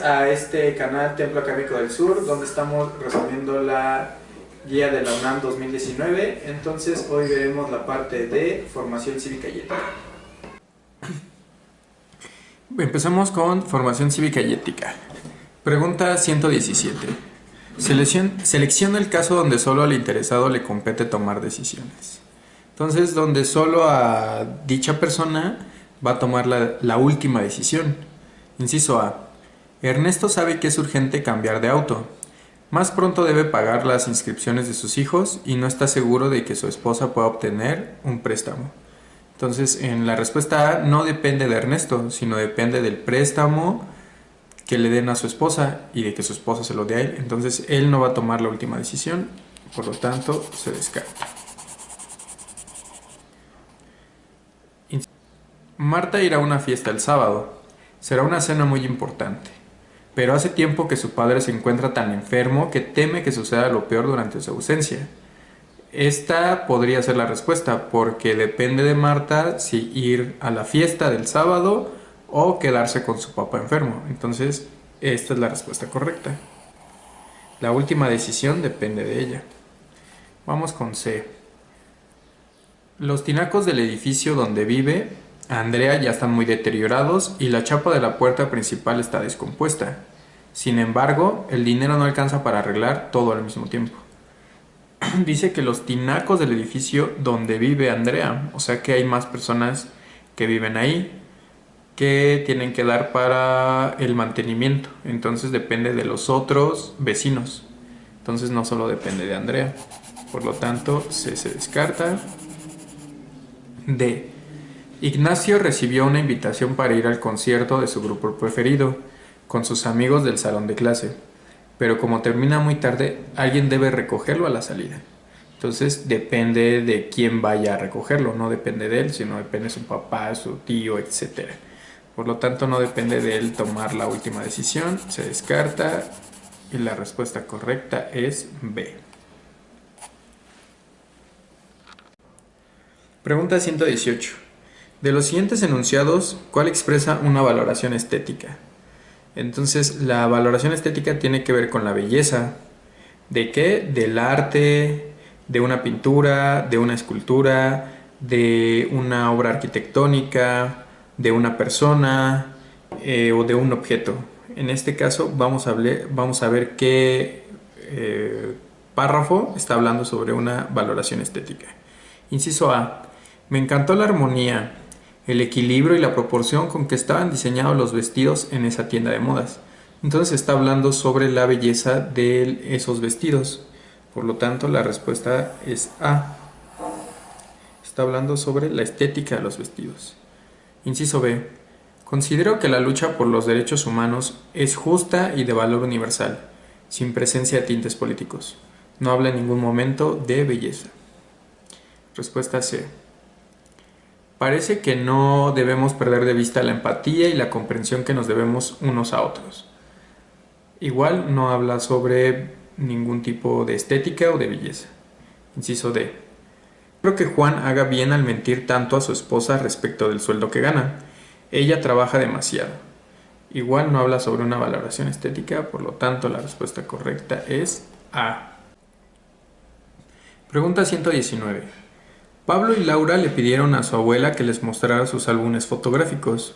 a este canal Templo Académico del Sur, donde estamos resolviendo la guía de la UNAM 2019. Entonces hoy veremos la parte de formación cívica y ética. Empezamos con formación cívica y ética. Pregunta 117. Selecciona el caso donde solo al interesado le compete tomar decisiones. Entonces, donde solo a dicha persona va a tomar la última decisión. Inciso A. Ernesto sabe que es urgente cambiar de auto. Más pronto debe pagar las inscripciones de sus hijos y no está seguro de que su esposa pueda obtener un préstamo. Entonces, en la respuesta A no depende de Ernesto, sino depende del préstamo que le den a su esposa y de que su esposa se lo dé a él. Entonces, él no va a tomar la última decisión, por lo tanto, se descarta. Marta irá a una fiesta el sábado. Será una cena muy importante. Pero hace tiempo que su padre se encuentra tan enfermo que teme que suceda lo peor durante su ausencia. Esta podría ser la respuesta, porque depende de Marta si ir a la fiesta del sábado o quedarse con su papá enfermo. Entonces, esta es la respuesta correcta. La última decisión depende de ella. Vamos con C. Los tinacos del edificio donde vive Andrea ya están muy deteriorados y la chapa de la puerta principal está descompuesta. Sin embargo, el dinero no alcanza para arreglar todo al mismo tiempo. Dice que los tinacos del edificio donde vive Andrea, o sea que hay más personas que viven ahí, que tienen que dar para el mantenimiento. Entonces depende de los otros vecinos. Entonces no solo depende de Andrea. Por lo tanto, C se descarta. D. Ignacio recibió una invitación para ir al concierto de su grupo preferido, con sus amigos del salón de clase. Pero como termina muy tarde, alguien debe recogerlo a la salida. Entonces depende de quién vaya a recogerlo, no depende de él, sino depende de su papá, su tío, etc. Por lo tanto, no depende de él tomar la última decisión, se descarta y la respuesta correcta es B. Pregunta 118. De los siguientes enunciados, ¿cuál expresa una valoración estética? Entonces, la valoración estética tiene que ver con la belleza. ¿De qué? Del arte, de una pintura, de una escultura, de una obra arquitectónica, de una persona o de un objeto. En este caso, vamos a ver qué párrafo está hablando sobre una valoración estética. Inciso A. Me encantó la armonía, el equilibrio y la proporción con que estaban diseñados los vestidos en esa tienda de modas. Entonces está hablando sobre la belleza de esos vestidos. Por lo tanto, la respuesta es A. Está hablando sobre la estética de los vestidos. Inciso B. Considero que la lucha por los derechos humanos es justa y de valor universal, sin presencia de tintes políticos. No habla en ningún momento de belleza. Respuesta C. Parece que no debemos perder de vista la empatía y la comprensión que nos debemos unos a otros. Igual no habla sobre ningún tipo de estética o de belleza. Inciso D. Creo que Juan haga bien al mentir tanto a su esposa respecto del sueldo que gana. Ella trabaja demasiado. Igual no habla sobre una valoración estética, por lo tanto la respuesta correcta es A. Pregunta 119. Pablo y Laura le pidieron a su abuela que les mostrara sus álbumes fotográficos,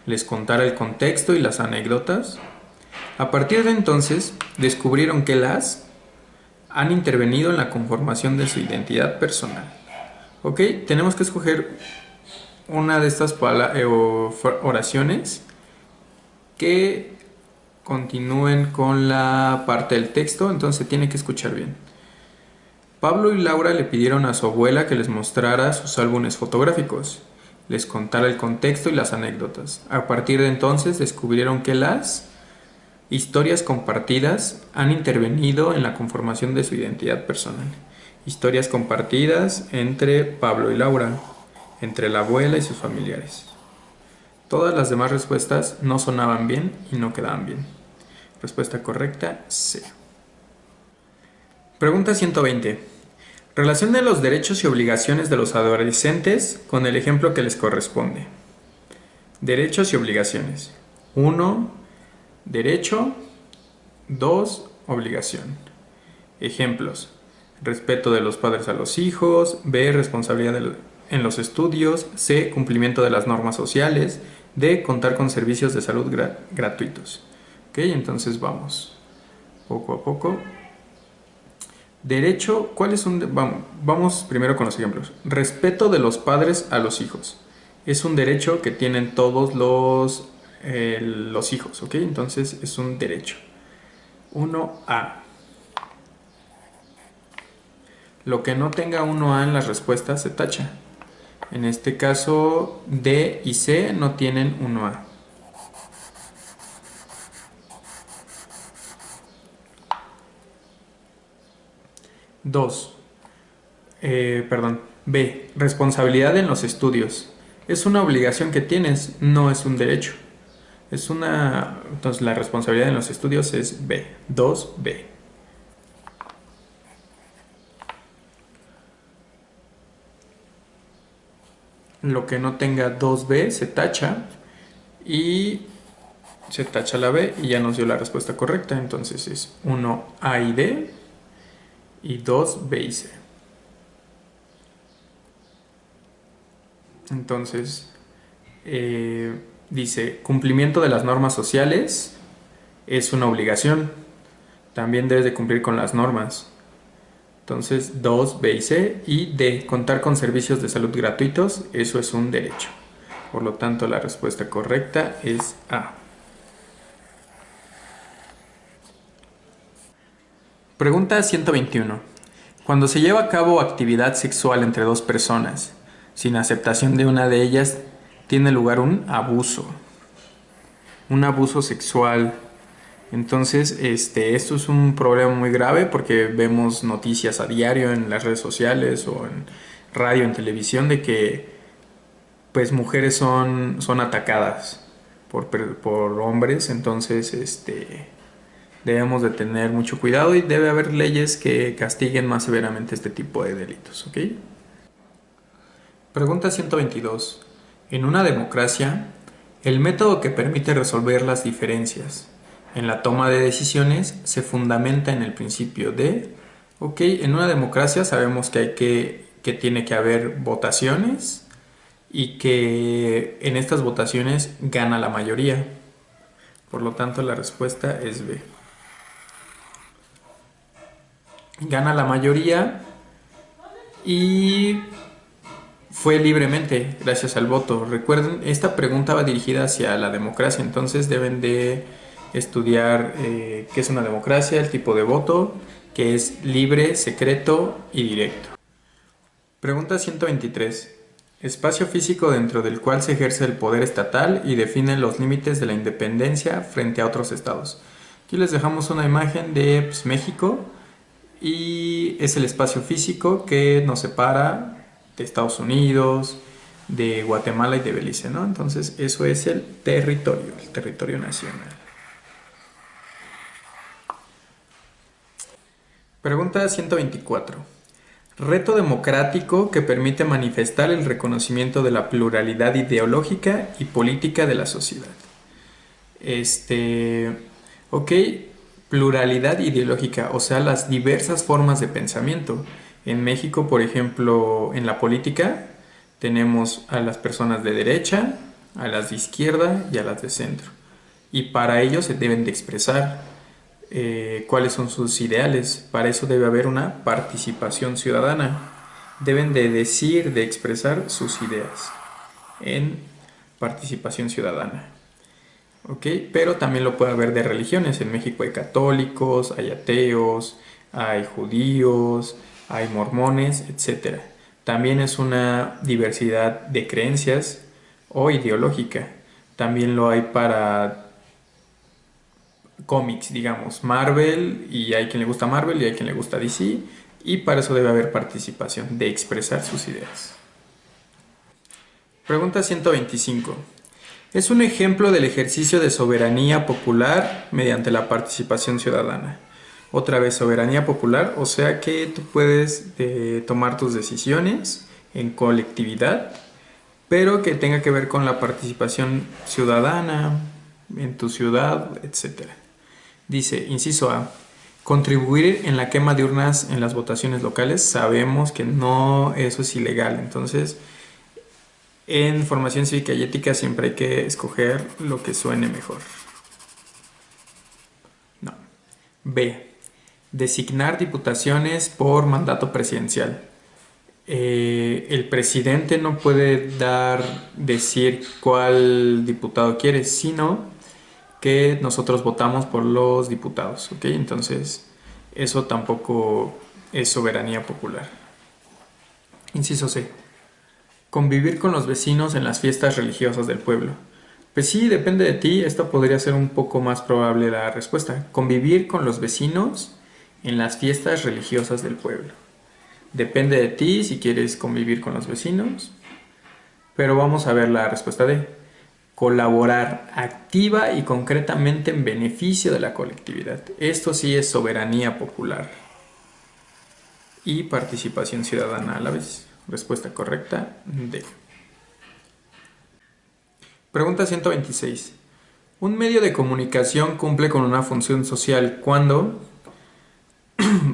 les contara el contexto y las anécdotas. A partir de entonces, descubrieron que las han intervenido en la conformación de su identidad personal. Ok, tenemos que escoger una de estas oraciones que continúen con la parte del texto, entonces tiene que escuchar bien. Pablo y Laura le pidieron a su abuela que les mostrara sus álbumes fotográficos, les contara el contexto y las anécdotas. A partir de entonces descubrieron que las historias compartidas han intervenido en la conformación de su identidad personal. Historias compartidas entre Pablo y Laura, entre la abuela y sus familiares. Todas las demás respuestas no sonaban bien y no quedaban bien. Respuesta correcta, C. Pregunta 120. Relacione los derechos y obligaciones de los adolescentes con el ejemplo que les corresponde. Derechos y obligaciones. 1. derecho. 2, obligación. Ejemplos: respeto de los padres a los hijos. B, responsabilidad en los estudios. C, cumplimiento de las normas sociales. D, contar con servicios de salud gratuitos. Ok, entonces vamos poco a poco. Derecho, ¿cuál es un...? Vamos primero con los ejemplos. Respeto de los padres a los hijos. Es un derecho que tienen todos los hijos, ¿ok? Entonces es un derecho. 1A. Lo que no tenga 1A en las respuestas se tacha. En este caso, D y C no tienen 1A. B. Responsabilidad en los estudios. Es una obligación que tienes, no es un derecho. Entonces la responsabilidad en los estudios es B. 2B. Lo que no tenga 2B se tacha y se tacha la B y ya nos dio la respuesta correcta. Entonces es 1A y D y 2B y C. Entonces dice, cumplimiento de las normas sociales es una obligación. También debes de cumplir con las normas. Entonces 2, B y C. Y D, contar con servicios de salud gratuitos, eso es un derecho. Por lo tanto, la respuesta correcta es A. Pregunta 121. Cuando se lleva a cabo actividad sexual entre dos personas, sin aceptación de una de ellas, tiene lugar un abuso sexual. Entonces, esto es un problema muy grave porque vemos noticias a diario en las redes sociales o en radio, en televisión, de que pues mujeres son atacadas por hombres. Entonces, debemos de tener mucho cuidado y debe haber leyes que castiguen más severamente este tipo de delitos, ¿ok? Pregunta 122. En una democracia, el método que permite resolver las diferencias en la toma de decisiones se fundamenta en el principio de... Ok, en una democracia sabemos que tiene que haber votaciones y que en estas votaciones gana la mayoría. Por lo tanto, la respuesta es B. Gana la mayoría y fue libremente gracias al voto. Recuerden, esta pregunta va dirigida hacia la democracia, entonces deben de estudiar qué es una democracia, el tipo de voto, que es libre, secreto y directo. Pregunta 123. Espacio físico dentro del cual se ejerce el poder estatal y define los límites de la independencia frente a otros estados. Aquí les dejamos una imagen de México y es el espacio físico que nos separa de Estados Unidos, de Guatemala y de Belice, ¿no? Entonces eso es el territorio nacional. Pregunta 124. Reto democrático que permite manifestar el reconocimiento de la pluralidad ideológica y política de la sociedad. Ok, pluralidad ideológica, o sea, las diversas formas de pensamiento. En México, por ejemplo, en la política, tenemos a las personas de derecha, a las de izquierda y a las de centro. Y para ello se deben de expresar cuáles son sus ideales. Para eso debe haber una participación ciudadana. Deben de decir, de expresar sus ideas en participación ciudadana. ¿Ok? Pero también lo puede haber de religiones. En México hay católicos, hay ateos, hay judíos, hay mormones, etc. También es una diversidad de creencias o ideológica. También lo hay para cómics, digamos, Marvel, y hay quien le gusta Marvel y hay quien le gusta DC, y para eso debe haber participación, de expresar sus ideas. Pregunta 125. Es un ejemplo del ejercicio de soberanía popular mediante la participación ciudadana. Otra vez, soberanía popular, o sea que tú puedes tomar tus decisiones en colectividad, pero que tenga que ver con la participación ciudadana, en tu ciudad, etc. Dice, inciso A, contribuir en la quema de urnas en las votaciones locales. Sabemos que no, eso es ilegal. Entonces, en formación cívica y ética siempre hay que escoger lo que suene mejor. No. B, designar diputaciones por mandato presidencial. El presidente no puede decir cuál diputado quiere, sino que nosotros votamos por los diputados, ¿ok? Entonces, eso tampoco es soberanía popular. Inciso C. Convivir con los vecinos en las fiestas religiosas del pueblo. Pues sí, depende de ti, esta podría ser un poco más probable la respuesta. Convivir con los vecinos en las fiestas religiosas del pueblo. Depende de ti si quieres convivir con los vecinos, pero vamos a ver la respuesta D. Colaborar activa y concretamente en beneficio de la colectividad. Esto sí es soberanía popular y participación ciudadana a la vez. Respuesta correcta, D. Pregunta 126. Un medio de comunicación cumple con una función social cuando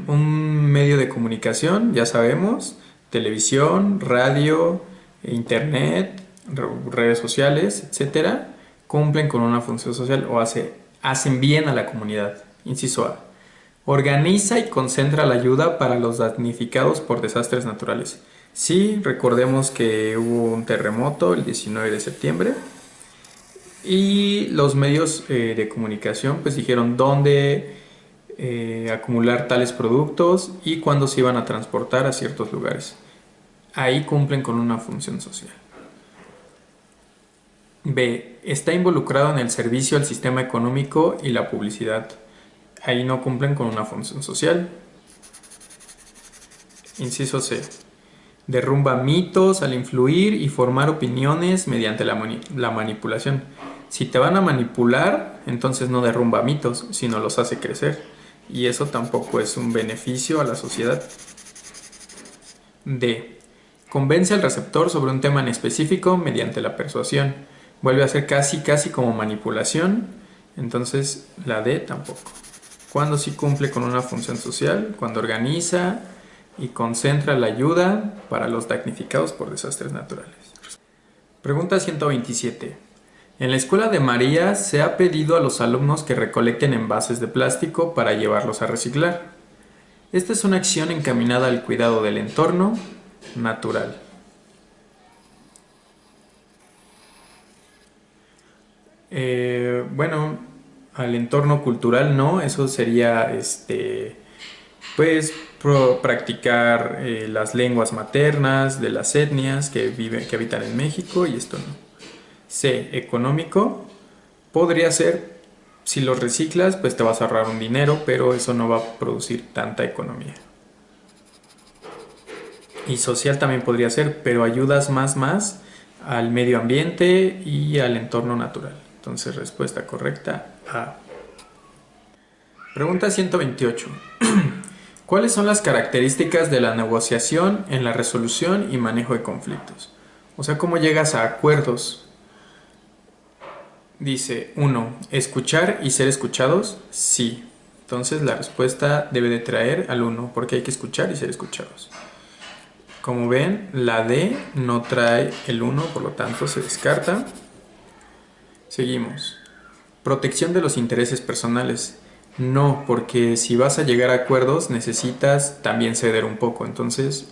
un medio de comunicación, ya sabemos, televisión, radio, internet, redes sociales, etcétera, cumplen con una función social o hacen bien a la comunidad. Inciso A. Organiza y concentra la ayuda para los damnificados por desastres naturales. Sí, recordemos que hubo un terremoto el 19 de septiembre y los medios de comunicación pues dijeron dónde acumular tales productos y cuándo se iban a transportar a ciertos lugares. Ahí cumplen con una función social. B. Está involucrado en el servicio al sistema económico y la publicidad. Ahí no cumplen con una función social. Inciso C. Derrumba mitos al influir y formar opiniones mediante la manipulación. Si te van a manipular, entonces no derrumba mitos, sino los hace crecer. Y eso tampoco es un beneficio a la sociedad. D. Convence al receptor sobre un tema en específico mediante la persuasión. Vuelve a ser casi como manipulación. Entonces la D tampoco. Cuando sí cumple con una función social, cuando organiza y concentra la ayuda para los damnificados por desastres naturales. Pregunta 127. En la escuela de María se ha pedido a los alumnos que recolecten envases de plástico para llevarlos a reciclar. Esta es una acción encaminada al cuidado del entorno natural. Bueno, al entorno cultural no, eso sería pues practicar las lenguas maternas de las etnias que habitan en México y esto no. C. Económico. Podría ser, si los reciclas, pues te vas a ahorrar un dinero, pero eso no va a producir tanta economía. Y social también podría ser, pero ayudas más al medio ambiente y al entorno natural. Entonces, respuesta correcta, A. Pregunta 128. ¿Cuáles son las características de la negociación en la resolución y manejo de conflictos? O sea, ¿cómo llegas a acuerdos? Dice 1. ¿Escuchar y ser escuchados? Sí. Entonces la respuesta debe de traer al 1 porque hay que escuchar y ser escuchados. Como ven, la D no trae el 1, por lo tanto se descarta. Seguimos. Protección de los intereses personales. No, porque si vas a llegar a acuerdos necesitas también ceder un poco. Entonces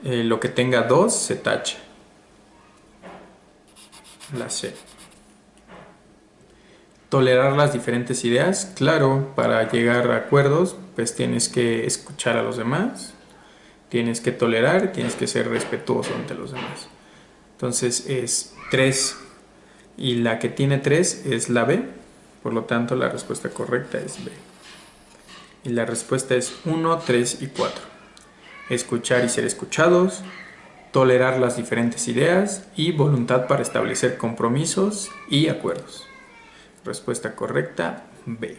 lo que tenga 2 se tacha. La C. Tolerar las diferentes ideas, claro, para llegar a acuerdos, pues tienes que escuchar a los demás, tienes que tolerar, tienes que ser respetuoso ante los demás. Entonces es 3 y la que tiene 3 es la B, por lo tanto la respuesta correcta es B. Y la respuesta es 1, 3 y 4. Escuchar y ser escuchados, tolerar las diferentes ideas y voluntad para establecer compromisos y acuerdos. Respuesta correcta, B.